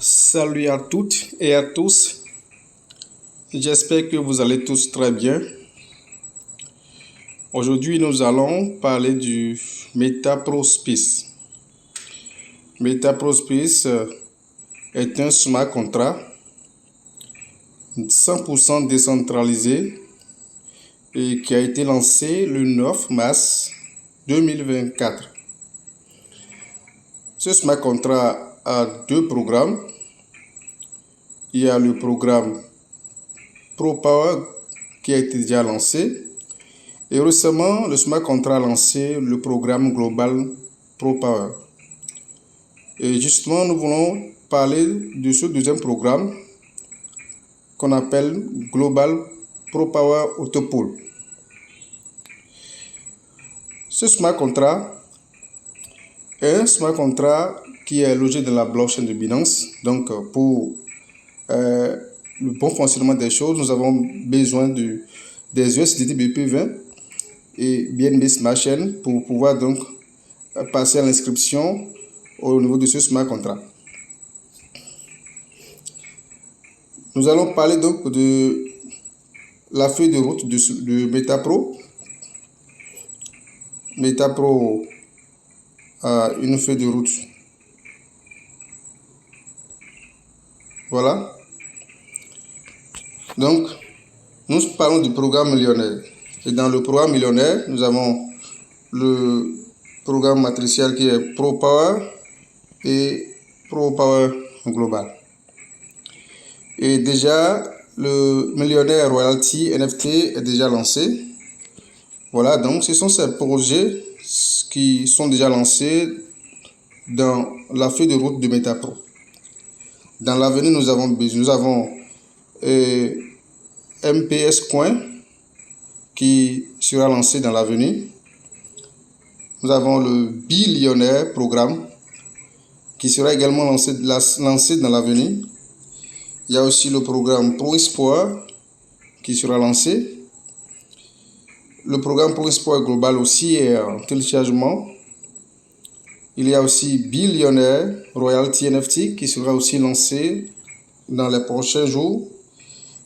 Salut à toutes et à tous. J'espère que vous allez tous très bien. Aujourd'hui, nous allons parler du MetaPro-Space. MetaPro-Space est un smart contract 100% décentralisé et qui a été lancé le 9 mars 2024. Ce smart contract a deux programmes. Il y a le programme ProPower qui a été déjà lancé. Et récemment, le smart contract a lancé le programme global ProPower. Et justement, nous voulons parler de ce deuxième programme qu'on appelle Global ProPower Autopool. Ce smart contract est un smart contract qui est logé dans la blockchain de Binance. Donc, pour le bon fonctionnement des choses, nous avons besoin des USDT BP20 et BNB Smart Chain pour pouvoir donc passer à l'inscription au niveau de ce smart contract. Nous allons parler donc de la feuille de route de MetaPro. MetaPro a une feuille de route. Voilà. Donc, nous parlons du programme millionnaire. Et dans le programme millionnaire, nous avons le programme matriciel qui est ProPower et ProPower Global. Et déjà, le millionnaire Royalty NFT est déjà lancé. Voilà, donc ce sont ces projets qui sont déjà lancés dans la feuille de route de MetaPro. Dans l'avenir, nous avons MPS Coin qui sera lancé dans l'avenir. Nous avons le billionnaire programme qui sera également lancé dans l'avenir. Il y a aussi le programme Pro Espoir qui sera lancé. Le programme Pro Espoir Global aussi est en téléchargement. Il y a aussi Billionaire Royalty NFT qui sera aussi lancé dans les prochains jours.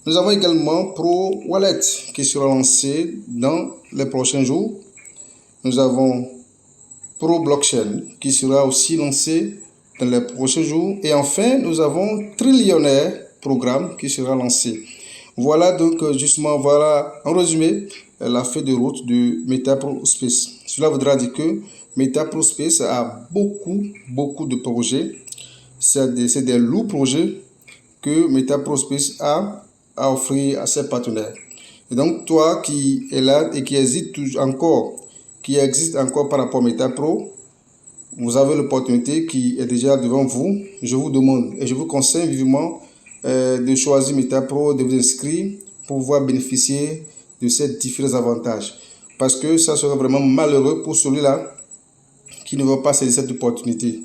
Nous avons également Pro Wallet qui sera lancé dans les prochains jours. Nous avons Pro Blockchain qui sera aussi lancé dans les prochains jours. Et enfin, nous avons Trillionnaire programme qui sera lancé. Voilà donc justement, voilà en résumé la feuille de route de MetaPro Space. Cela voudra dire que MetaPro Space a beaucoup de projets. C'est des lourds projets que MetaPro Space a à offrir à ses partenaires. Et donc, toi qui es là et qui existe encore par rapport à MetaPro, vous avez l'opportunité qui est déjà devant vous. Je vous demande et je vous conseille vivement de choisir MetaPro, de vous inscrire pour pouvoir bénéficier de ces différents avantages. Parce que ça serait vraiment malheureux pour celui-là qui ne va pas saisir cette opportunité.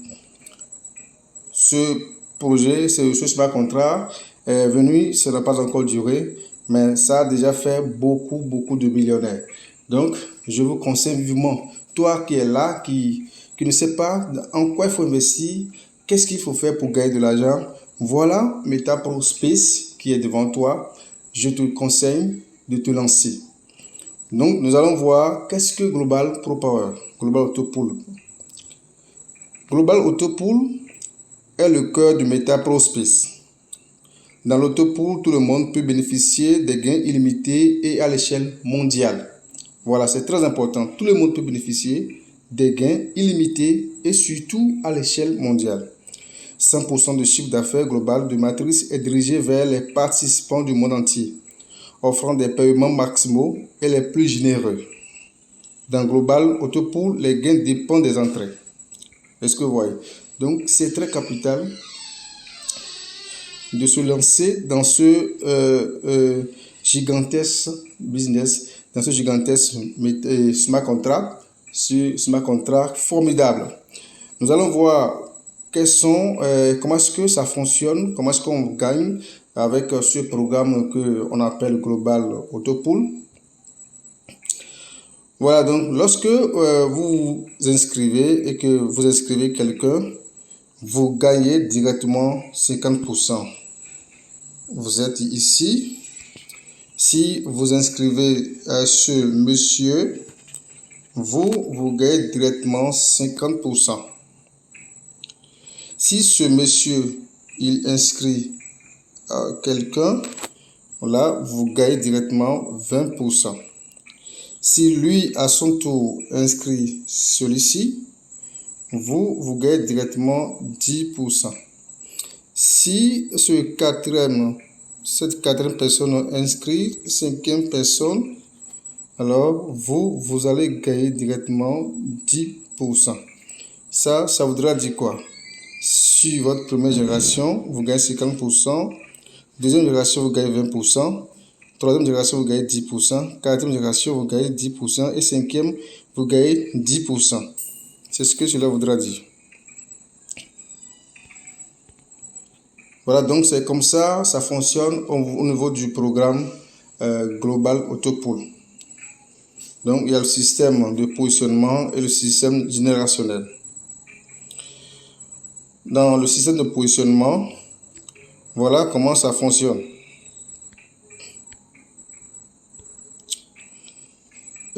Ce projet, ce smart contract est venu, ça n'a pas encore duré, mais ça a déjà fait beaucoup de millionnaires. Donc, je vous conseille vivement, toi qui es là, qui ne sais pas en quoi il faut investir, qu'est-ce qu'il faut faire pour gagner de l'argent, voilà MetaPro Space qui est devant toi. Je te conseille de te lancer. Donc, nous allons voir qu'est-ce que Global ProPower, Global Autopool. Global Autopool est le cœur du MetaPro Space. Dans l'autopool, tout le monde peut bénéficier des gains illimités et à l'échelle mondiale. Voilà, c'est très important. Tout le monde peut bénéficier des gains illimités et surtout à l'échelle mondiale. 100% de chiffre d'affaires global de matrice est dirigé vers les participants du monde entier, offrant des paiements maximaux et les plus généreux. Dans Global Autopool, les gains dépendent des entrées. Est-ce que vous voyez? Donc, c'est très capital de se lancer dans ce gigantesque business, dans ce gigantesque smart contract, ce smart contract formidable. Nous allons voir comment est-ce que ça fonctionne, comment est-ce qu'on gagne avec ce programme qu'on appelle Global Autopool. Voilà, donc lorsque vous vous inscrivez et que vous inscrivez quelqu'un, vous gagnez directement 50%. Vous êtes ici. Si vous inscrivez ce monsieur, vous gagnez directement 50%. Si ce monsieur, il inscrit quelqu'un, là, vous gagnez directement 20%. Si lui, à son tour, inscrit celui-ci, vous gagnez directement 10%. Si cette quatrième personne inscrit, cinquième personne, alors vous allez gagner directement 10%. Ça voudra dire quoi? Sur votre première génération, vous gagnez 50%. Deuxième génération, vous gagnez 20%. Troisième génération, vous gagnez 10%. Quatrième génération, vous gagnez 10%. Et cinquième, vous gagnez 10%. C'est ce que cela voudra dire. Voilà, donc c'est comme ça fonctionne au niveau du programme Global Autopool. Donc, il y a le système de positionnement et le système générationnel. Dans le système de positionnement, voilà comment ça fonctionne.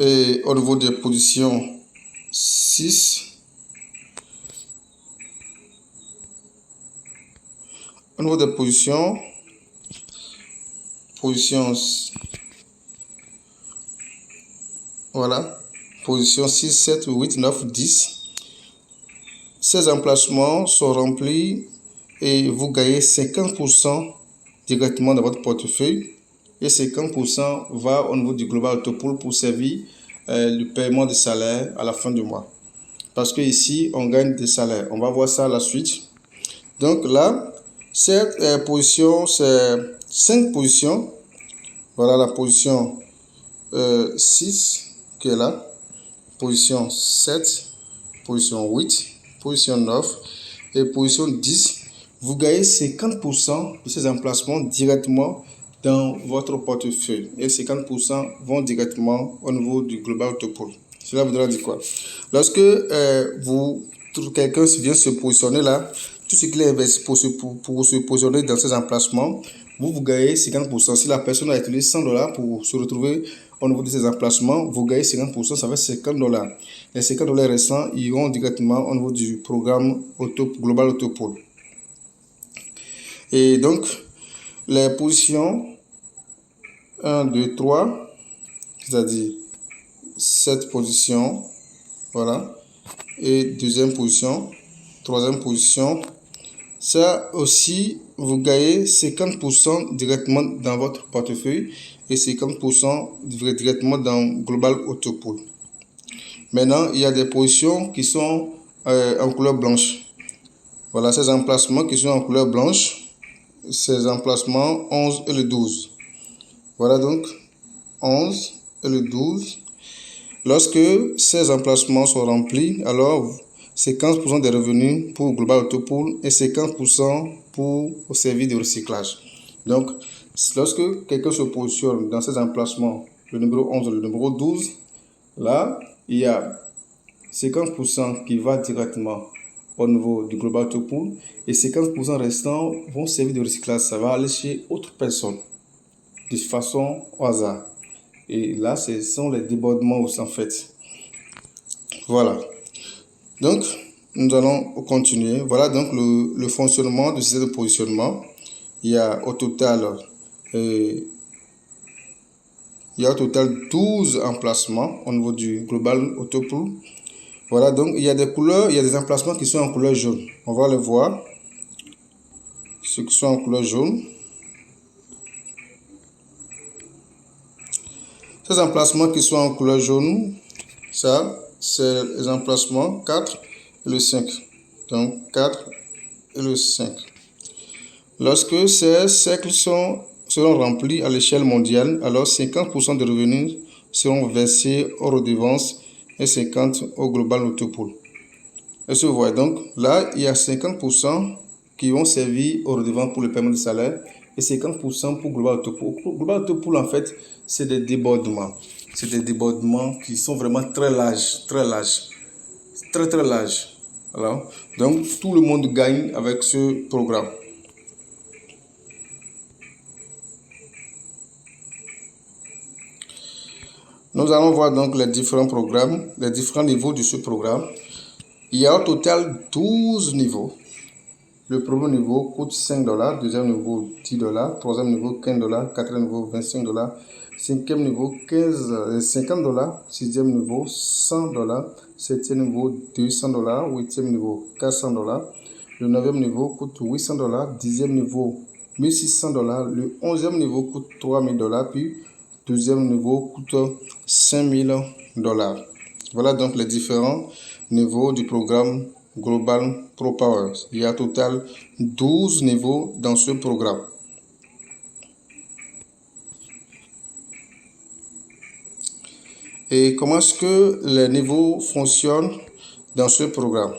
Et au niveau des positions 6, au niveau des positions, voilà, position 6, 7, 8, 9, 10. Ces emplacements sont remplis et vous gagnez 50% directement dans votre portefeuille. Et 50% va au niveau du Global Autopool pour servir le paiement de salaire à la fin du mois. Parce que ici, on gagne des salaires. On va voir ça à la suite. Donc là, cette position, c'est 5 positions. Voilà la position 6 qui est là. Position 7, position 8, position 9 et position 10. Vous gagnez 50% de ces emplacements directement dans votre portefeuille. Et 50% vont directement au niveau du Global Autopool. Cela voudra dire quoi? Lorsque quelqu'un vient se positionner là, tout ce qu'il a investi pour se positionner dans ces emplacements, vous gagnez 50%. Si la personne a utilisé $100 pour se retrouver au niveau de ces emplacements, vous gagnez 50%, ça fait $50. Les $50 restants iront directement au niveau du programme Global Autopool. Et donc, les positions 1, 2, 3, c'est-à-dire cette position, voilà, et deuxième position, troisième position, ça aussi, vous gagnez 50% directement dans votre portefeuille et 50% directement dans Global Autopool. Maintenant, il y a des positions qui sont en couleur blanche. Voilà, ces emplacements qui sont en couleur blanche, ces emplacements 11 et le 12. Voilà donc 11 et le 12. Lorsque ces emplacements sont remplis, alors c'est 15% des revenus pour Global Autopool et c'est 15% pour au service de recyclage. Donc, lorsque quelqu'un se positionne dans ces emplacements, le numéro 11 et le numéro 12, là, il y a 50% qui va directement au niveau du Global Autopool et 50% restants vont servir de recyclage. Ça va aller chez autre personne de façon au hasard. Et là, ce sont les débordements aussi en fait. Voilà. Donc, nous allons continuer. Voilà donc le fonctionnement du système de positionnement. Il y a au total 12 emplacements au niveau du Global Autopool. Voilà, donc il y a des couleurs, il y a des emplacements qui sont en couleur jaune. On va le voir. Ceux qui sont en couleur jaune. Ces emplacements qui sont en couleur jaune, ça, c'est les emplacements 4 et le 5. Donc 4 et le 5. Lorsque ces cercles seront remplis à l'échelle mondiale, alors 50% des revenus seront versés aux redevances et 50% au Global Autopool. Est-ce que vous voyez? Donc là, il y a 50% qui vont servir aux redevances pour le paiement de salaire et 50% pour Global Autopool. Global Autopool, en fait, c'est des débordements. C'est des débordements qui sont vraiment très larges, très larges. Très, très larges. Voilà. Donc, tout le monde gagne avec ce programme. Nous allons voir donc les différents programmes, les différents niveaux de ce programme. Il y a au total 12 niveaux. Le premier niveau coûte $5, deuxième niveau $10, troisième niveau $15, quatrième niveau $25, cinquième niveau $50, sixième niveau $100, septième niveau $200, huitième niveau $400, le neuvième niveau coûte $800, dixième niveau $1600, le onzième niveau coûte $3000, puis deuxième niveau coûte $5000. Voilà donc les différents niveaux du programme Global Pro Power. Il y a au total 12 niveaux dans ce programme. Et comment est-ce que les niveaux fonctionnent dans ce programme?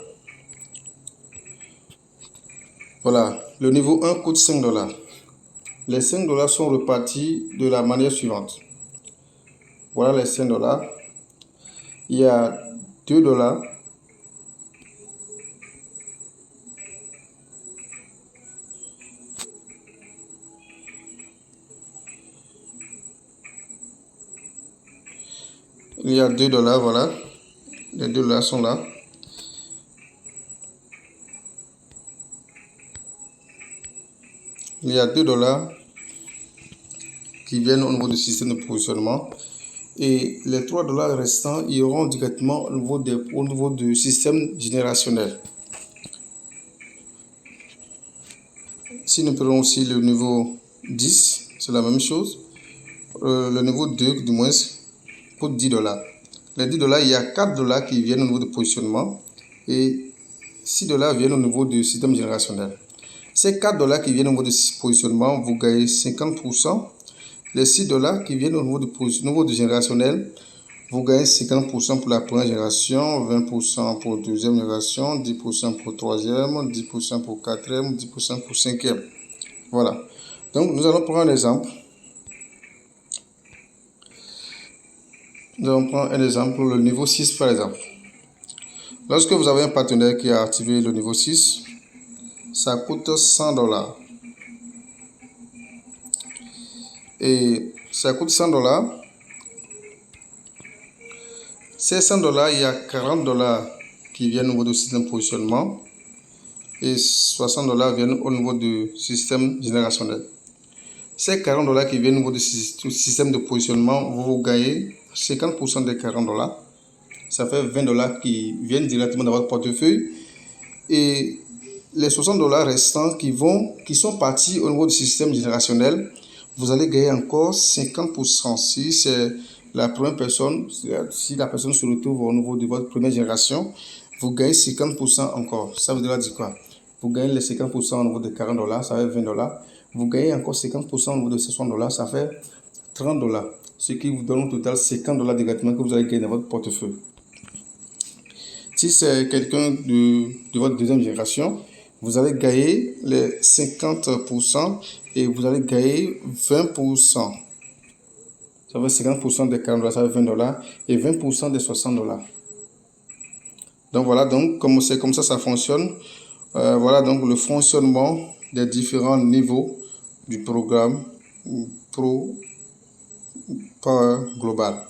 Voilà, le niveau 1 coûte $5. Les $5 sont repartis de la manière suivante. Voilà les $5. Il y a $2. Il y a $2, voilà. Les $2 sont là. Il y a $2 qui viennent au niveau du système de positionnement. Et les $3 restants iront directement au niveau du système générationnel. Si nous prenons aussi le niveau 10, c'est la même chose. Le niveau 2, du moins, coûte $10. Les $10, il y a $4 qui viennent au niveau du positionnement et $6 viennent au niveau du système générationnel. Ces $4 qui viennent au niveau du positionnement, vous gagnez 50%. Les $6 qui viennent au niveau du générationnel, vous gagnez 50% pour la première génération, 20% pour la deuxième génération, 10% pour la troisième, 10% pour la quatrième, 10% pour la cinquième. Voilà. Donc, nous allons prendre un exemple. Nous allons prendre un exemple, le niveau 6 par exemple. Lorsque vous avez un partenaire qui a activé le niveau 6, ça coûte $100. Et ça coûte $100. Ces $100, il y a $40 qui viennent au niveau du système de positionnement et $60 viennent au niveau du système générationnel. Ces $40 qui viennent au niveau du système de positionnement, vous gagnez 50% des $40. Ça fait $20 qui viennent directement dans votre portefeuille. Et les $60 restants qui sont partis au niveau du système générationnel, vous allez gagner encore 50%. Si c'est la première personne, si la personne se retrouve au niveau de votre première génération, vous gagnez 50% encore. Ça veut dire quoi? Vous gagnez les 50% au niveau de $40, ça fait $20. Vous gagnez encore 50% au niveau de $60, ça fait $30. Ce qui vous donne au total $50 directement que vous allez gagner dans votre portefeuille. Si c'est quelqu'un de votre deuxième génération, vous allez gagner les 50% et vous allez gagner 20%. Ça fait 50% des $40, ça fait $20 et 20% des $60. Donc voilà, donc c'est comme ça fonctionne. Voilà donc le fonctionnement des différents niveaux du programme Pro Power Global.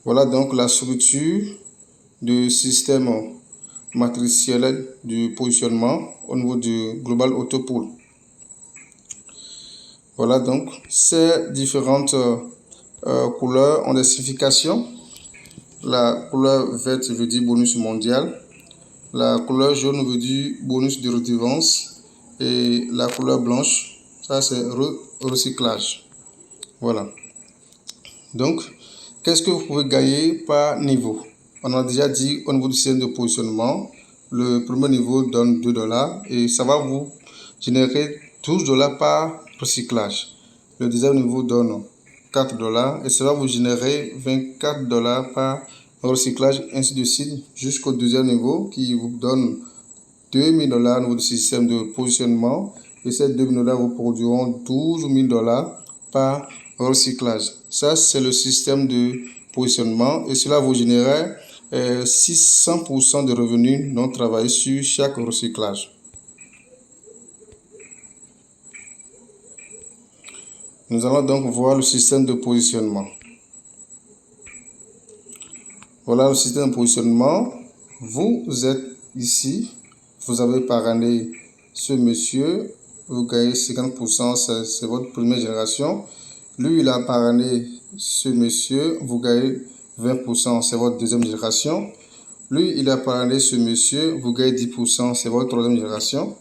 Voilà donc la structure du système matriciel du positionnement au niveau du Global Auto Pool. Voilà donc ces différentes couleurs ont des significations. La couleur verte veut dire bonus mondial. La couleur jaune veut dire bonus de redevance. Et la couleur blanche, ça c'est recyclage. Voilà. Donc, qu'est-ce que vous pouvez gagner par niveau? On a déjà dit au niveau du système de positionnement, le premier niveau donne $2 et ça va vous générer $12 par recyclage. Le deuxième niveau donne $4 et ça va vous générer $24 par recyclage, ainsi de suite, jusqu'au deuxième niveau qui vous donne $2000 au niveau du système de positionnement et ces $2000 vous produiront $12 000 par recyclage. Ça, c'est le système de positionnement et cela vous génère 600% de revenus non travaillés sur chaque recyclage. Nous allons donc voir le système de positionnement. Voilà le système de positionnement. Vous êtes ici, vous avez par année ce monsieur, vous gagnez 50%, c'est votre première génération. Lui, il a par année ce monsieur, vous gagnez 20%, c'est votre deuxième génération. Lui, il a par année ce monsieur, vous gagnez 10%, c'est votre troisième génération.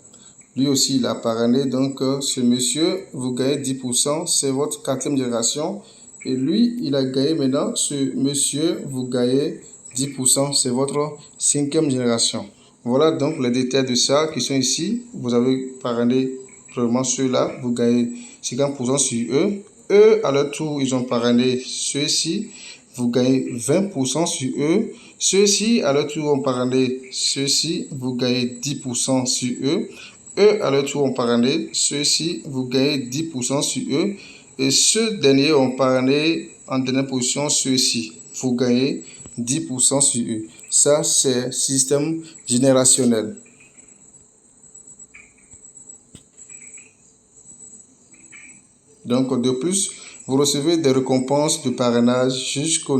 Lui aussi, il a par année, donc ce monsieur, vous gagnez 10%, c'est votre quatrième génération. Et lui, il a gagné maintenant, ce monsieur, vous gagnez 10%, c'est votre cinquième génération. Voilà donc les détails de ça qui sont ici. Vous avez par année, probablement ceux-là, vous gagnez 50% sur eux. Eux, à leur tour, ils ont par année ceux-ci, vous gagnez 20% sur eux. Ceux-ci, à leur tour, ont par année ceux-ci, vous gagnez 10% sur eux. Eux, à leur tour, ont par année ceux-ci, vous gagnez 10% sur eux. Et ceux derniers ont par année, en dernière position, ceux-ci, vous gagnez 10% sur eux. Ça, c'est système générationnel. Donc, de plus, vous recevez des récompenses de parrainage jusqu'au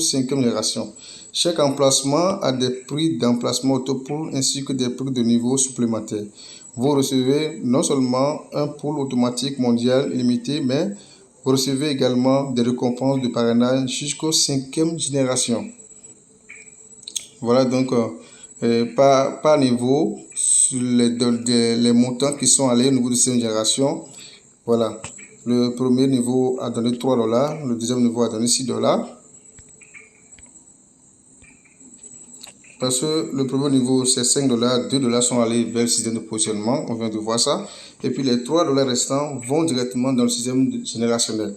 cinquième génération. Chaque emplacement a des prix d'emplacement autopool ainsi que des prix de niveau supplémentaires. Vous recevez non seulement un pool automatique mondial illimité, mais vous recevez également des récompenses de parrainage jusqu'au cinquième génération. Voilà donc par niveau, les montants qui sont allés au niveau de cette génération. Voilà, le premier niveau a donné 3 $, le deuxième niveau a donné 6 $. Parce que le premier niveau c'est 5 $, 2 $ sont allés vers le système de positionnement, on vient de voir ça. Et puis les 3 $ restants vont directement dans le système générationnel.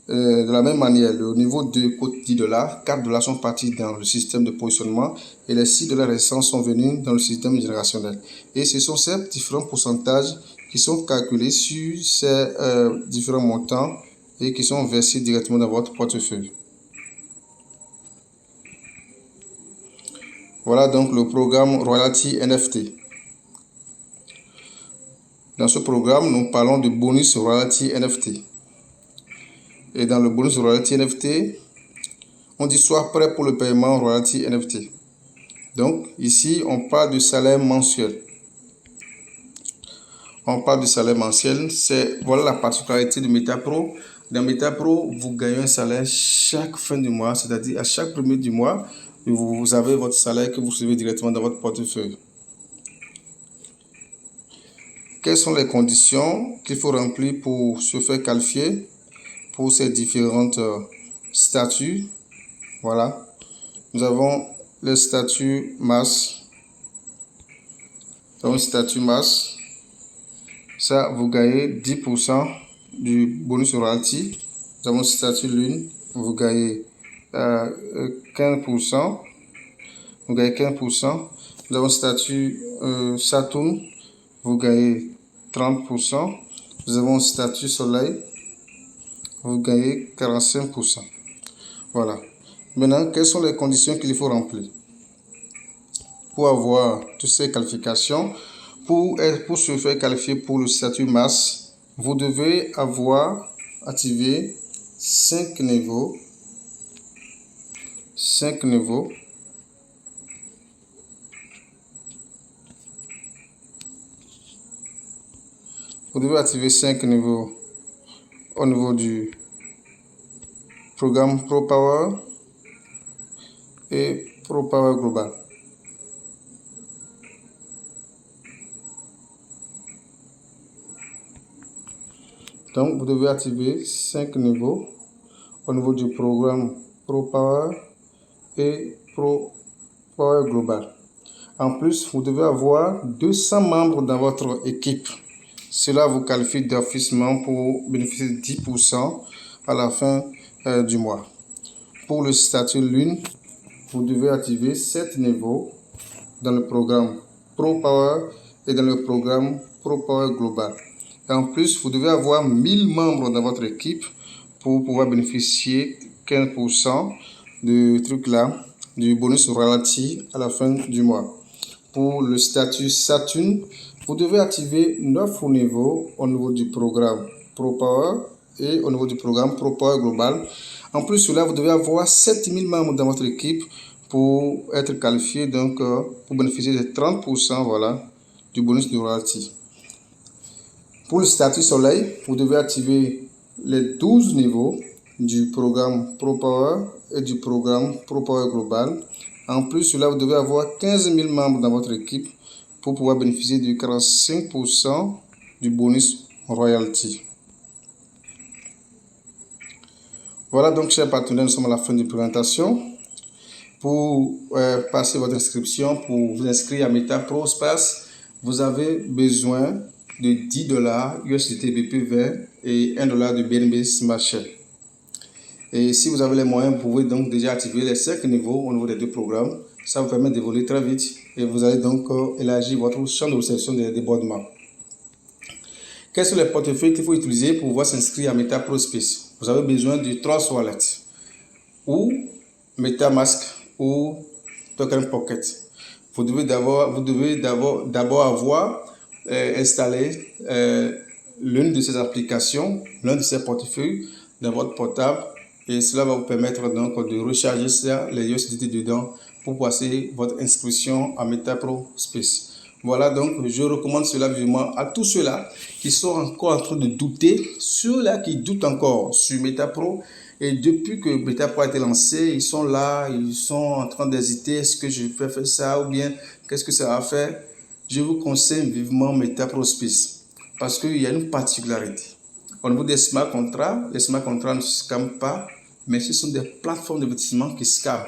De la même manière, le niveau 2 coûte 10 $, 4 $ sont partis dans le système de positionnement et les 6 $ restants sont venus dans le système générationnel. Et ce sont ces différents pourcentages qui sont calculés sur ces différents montants et qui sont versés directement dans votre portefeuille. Voilà donc le programme Royalty NFT. Dans ce programme, nous parlons de bonus Royalty NFT. Et dans le bonus Royalty NFT, on dit sois prêt pour le paiement Royalty NFT. Donc ici, on parle de salaire mensuel. On parle de salaire mensuel, voilà la particularité de MetaPro. Dans MetaPro, vous gagnez un salaire chaque fin du mois, c'est-à-dire à chaque premier du mois, vous avez votre salaire que vous recevez directement dans votre portefeuille. Quelles sont les conditions qu'il faut remplir pour se faire qualifier pour ces différentes statuts? Voilà, nous avons le statut masse. Donc, statut masse. Ça, vous gagnez 10% du bonus royalty. Nous avons le statut lune, vous gagnez 15%. Vous gagnez 15%. Nous avons le statut Saturne, vous gagnez 30%. Nous avons le statut soleil, vous gagnez 45%. Voilà. Maintenant, quelles sont les conditions qu'il faut remplir pour avoir toutes ces qualifications? Pour se faire qualifier pour le statut masse, vous devez avoir activé 5 niveaux. 5 niveaux. Vous devez activer 5 niveaux au niveau du programme Pro Power et Pro Power Global. Donc, vous devez activer 5 niveaux au niveau du programme Pro Power et Pro Power Global. En plus, vous devez avoir 200 membres dans votre équipe. Cela vous qualifie d'officiellement pour bénéficier de 10% à la fin du mois. Pour le statut lune, vous devez activer 7 niveaux dans le programme Pro Power et dans le programme Pro Power Global. Et en plus, vous devez avoir 1000 membres dans votre équipe pour pouvoir bénéficier 15% de trucs là du bonus royalty à la fin du mois. Pour le statut Saturn, vous devez activer 9 niveaux au niveau du programme Pro Power et au niveau du programme Pro Power Global. En plus de cela, vous devez avoir 7000 membres dans votre équipe pour être qualifié, donc pour bénéficier de 30% voilà, du bonus de royalty. Pour le statut Soleil, vous devez activer les 12 niveaux du programme Pro Power et du programme Pro Power Global. En plus de cela, vous devez avoir 15 000 membres dans votre équipe pour pouvoir bénéficier du 45% du bonus royalty. Voilà donc, chers partenaires, nous sommes à la fin de la présentation. Pour passer votre inscription, pour vous inscrire à MetaPro Space, vous avez besoin de $10 USDT BP20 et $1 de BNB Smart Chain. Et si vous avez les moyens, vous pouvez donc déjà activer les 5 niveaux au niveau des 2 programmes. Ça vous permet d'évoluer très vite et vous allez donc élargir votre champ de réception des débordements. Quels sont les portefeuilles qu'il faut utiliser pour pouvoir s'inscrire à MetaPro Space? Vous avez besoin du Trust Wallet ou MetaMask ou Token Pocket. Vous devez d'abord avoir installé l'une de ces applications, l'un de ces portefeuilles dans votre portable, et cela va vous permettre donc de recharger les USDT dedans pour passer votre inscription à MetaPro Space. Voilà, donc je recommande cela vivement à tous ceux-là qui sont encore en train de douter, ceux-là qui doutent encore sur MetaPro. Et depuis que MetaPro a été lancé, ils sont là, ils sont en train d'hésiter, est-ce que je peux faire ça ou bien qu'est-ce que ça va faire? Je vous conseille vivement MetaPro Space parce qu'il y a une particularité. Au niveau des smart contracts, les smart contracts ne scamment pas, mais ce sont des plateformes d'investissement qui scamment.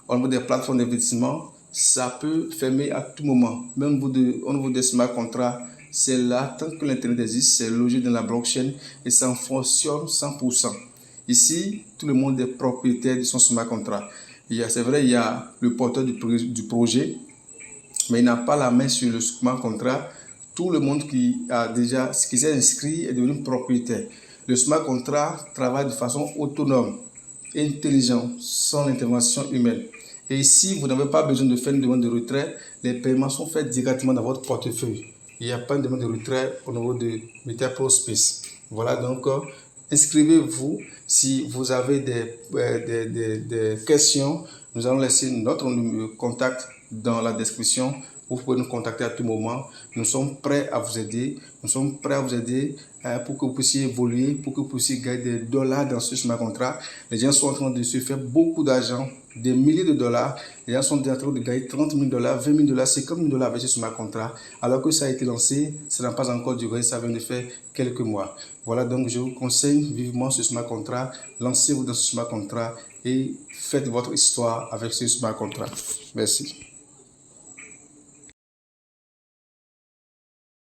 Au niveau des plateformes d'investissement, ça peut fermer à tout moment. Même au niveau des smart contracts, c'est là, tant que l'Internet existe, c'est logé dans la blockchain et ça fonctionne 100%. Ici, tout le monde est propriétaire de son smart contract. C'est vrai, il y a le porteur du projet, mais il n'a pas la main sur le smart contract. Tout le monde qui s'est inscrit est devenu propriétaire. Le smart contract travaille de façon autonome, intelligente, sans l'intervention humaine. Et ici, vous n'avez pas besoin de faire une demande de retrait. Les paiements sont faits directement dans votre portefeuille. Il n'y a pas de demande de retrait au niveau de MetaPro Space. Voilà, donc inscrivez-vous. Si vous avez des questions, nous allons laisser notre contact dans la description. Vous pouvez nous contacter à tout moment. Nous sommes prêts à vous aider. Nous sommes prêts à vous aider pour que vous puissiez évoluer, pour que vous puissiez gagner des dollars dans ce smart contract. Les gens sont en train de se faire beaucoup d'argent, des milliers de dollars. Les gens sont en train de gagner $30 000, $20 000, $50 000 avec ce smart contract. Alors que ça a été lancé, ça n'a pas encore duré, ça vient de faire quelques mois. Voilà, donc je vous conseille vivement ce smart contract. Lancez-vous dans ce smart contract et faites votre histoire avec ce smart contract. Merci.